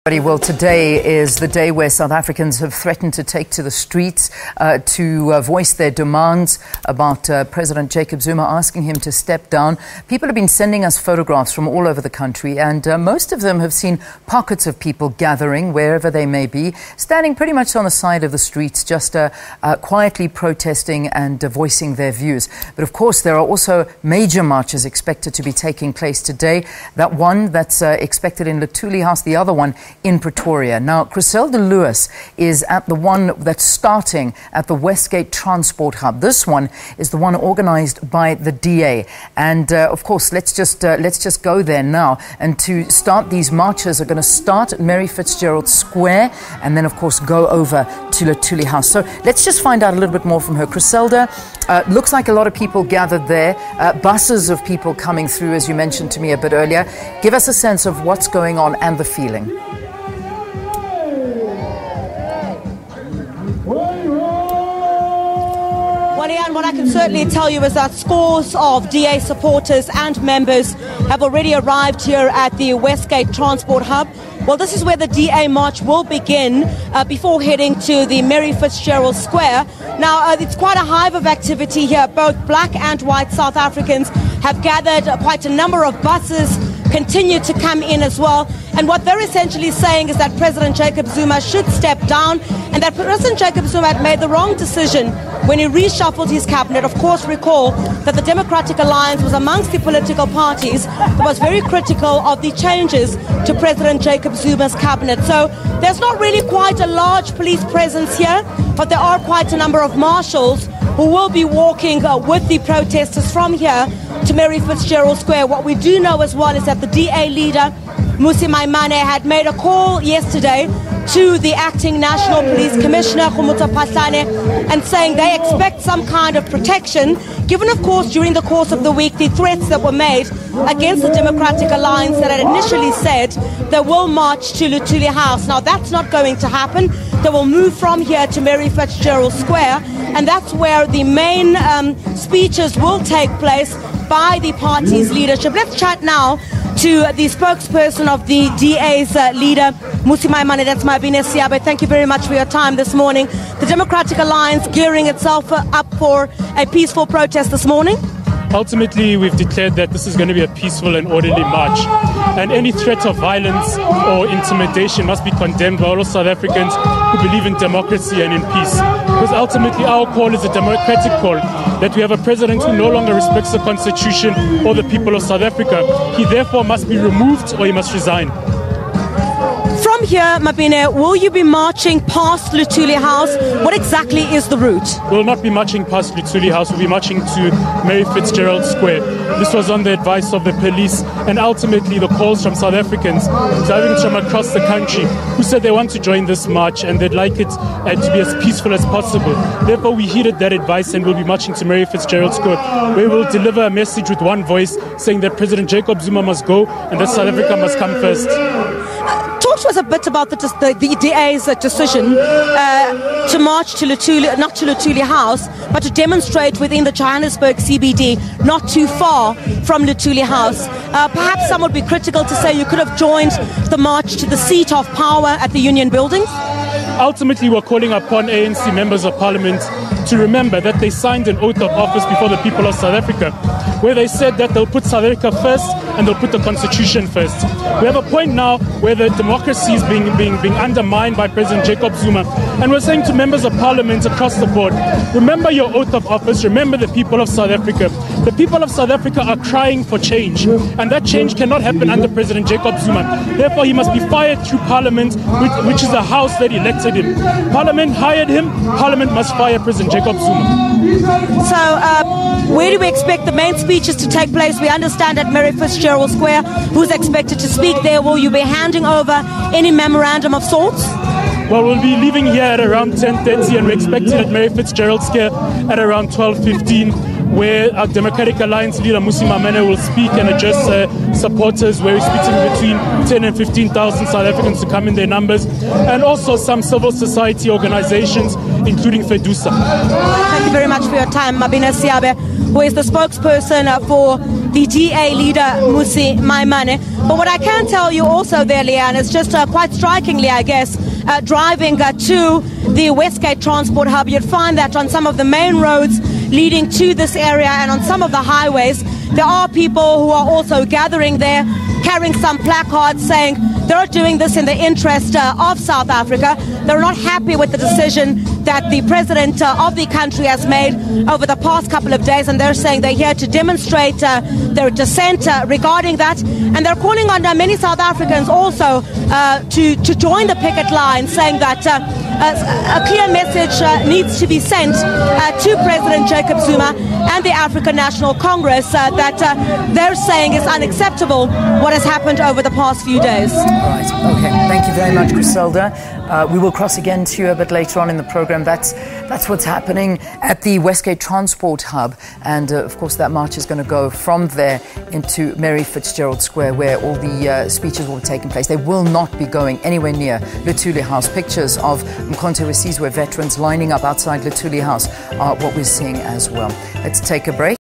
Well, today is the day where South Africans have threatened to take to the streets to voice their demands about President Jacob Zuma, asking him to step down. People have been sending us photographs from all over the country, and most of them have seen pockets of people gathering wherever they may be, standing pretty much on the side of the streets, just quietly protesting and voicing their views. But of course, there are also major marches expected to be taking place today. That one that's expected in Luthuli House, the other one in Pretoria. Now, Chriselda Lewis is at the one that's starting at the Westgate transport hub. This one is the one organised by the DA, and of course, let's just go there now. And to start, these marches are going to start at Mary Fitzgerald Square, and then of course go over to Luthuli House. So let's just find out a little bit more from her. Chriselda, looks like a lot of people gathered there. Buses of people coming through, as you mentioned to me a bit earlier. Give us a sense of what's going on and the feeling. And what I can certainly tell you is that scores of DA supporters and members have already arrived here at the Westgate Transport Hub. Well, this is where the DA march will begin before heading to the Mary Fitzgerald Square. Now, it's quite a hive of activity here. Both black and white South Africans have gathered. Quite a number of buses continue to come in as well. And what they're essentially saying is that President Jacob Zuma should step down, and that President Jacob Zuma had made the wrong decision when he reshuffled his cabinet. Of course, recall that the Democratic Alliance was amongst the political parties that was very critical of the changes to President Jacob Zuma's cabinet. So there's not really quite a large police presence here, but there are quite a number of marshals who will be walking with the protesters from here to Mary Fitzgerald Square. What we do know as well is that the DA leader, Mmusi Maimane, had made a call yesterday to the acting National Police Commissioner, and saying they expect some kind of protection, given, of course, during the course of the week, the threats that were made against the Democratic Alliance that had initially said they will march to Luthuli House. Now, that's not going to happen. They will move from here to Mary Fitzgerald Square, and that's where the main speeches will take place by the party's leadership. Let's chat now to the spokesperson of the DA's leader, Mmusi Maimane. That's Mabine Siabe. Thank you very much for your time this morning. The Democratic Alliance gearing itself up for a peaceful protest this morning? Ultimately, we've declared that this is going to be a peaceful and orderly march, and any threat of violence or intimidation must be condemned by all South Africans who believe in democracy and in peace. Because ultimately our call is a democratic call, that we have a president who no longer respects the Constitution or the people of South Africa. He therefore must be removed or he must resign. From here, Mabine, will you be marching past Luthuli House? What exactly is the route? We'll not be marching past Luthuli House. We'll be marching to Mary Fitzgerald Square. This was on the advice of the police, and ultimately the calls from South Africans driving from across the country who said they want to join this march and they'd like it to be as peaceful as possible. Therefore, we heeded that advice and we'll be marching to Mary Fitzgerald Square, where we'll deliver a message with one voice saying that President Jacob Zuma must go and that South Africa must come first. Talk to us a bit about the DA's decision to march to Luthuli, not to Luthuli House, but to demonstrate within the Johannesburg CBD, not too far from Luthuli House. Perhaps some would be critical to say you could have joined the march to the seat of power at the Union Buildings. Ultimately, we're calling upon ANC members of parliament to remember that they signed an oath of office before the people of South Africa, where they said that they'll put South Africa first and they'll put the Constitution first. We have a point now where the democracy is being undermined by President Jacob Zuma, and we're saying to members of parliament across the board, remember your oath of office, remember the people of South Africa. The people of South Africa are crying for change, and that change cannot happen under President Jacob Zuma. Therefore, he must be fired through parliament, which is the house that elected him. Parliament hired him, parliament must fire President Jacob Zuma. So, where do we expect the main speeches to take place? We understand at Mary Fitzgerald Square. Who's expected to speak there? Will you be handing over any memorandum of sorts? Well, we'll be leaving here at around 10:30, and we're expecting at Mary Fitzgerald Square at around 12:15, where our Democratic Alliance leader, Mmusi Maimane, will speak and address supporters, where he's speaking between 10 and 15,000 South Africans to come in their numbers, and also some civil society organizations, including FEDUSA. Thank you very much for your time, Mabine Siabe. who is the spokesperson for the DA leader, Musi Maimane. But what I can tell you also there, Leanne, is just quite strikingly, I guess, driving to the Westgate Transport Hub, you'd find that on some of the main roads leading to this area and on some of the highways, there are people who are also gathering there, carrying some placards saying they're doing this in the interest of South Africa. They're not happy with the decision that the president of the country has made over the past couple of days, and they're saying they're here to demonstrate their dissent regarding that. And they're calling on many South Africans also to join the picket line, saying that a clear message needs to be sent to President Jacob Zuma and the African National Congress that they're saying is unacceptable what has happened over the past few days. Right. Okay. Thank you very much, Chriselda. We will cross again to you a bit later on in the program. That's what's happening at the Westgate Transport Hub. And, of course, that march is going to go from there into Mary Fitzgerald Square, where all the speeches will be taking place. They will not be going anywhere near Luthuli House. Pictures of Mkhonto we Sizwe veterans lining up outside Luthuli House are what we're seeing as well. Let's take a break.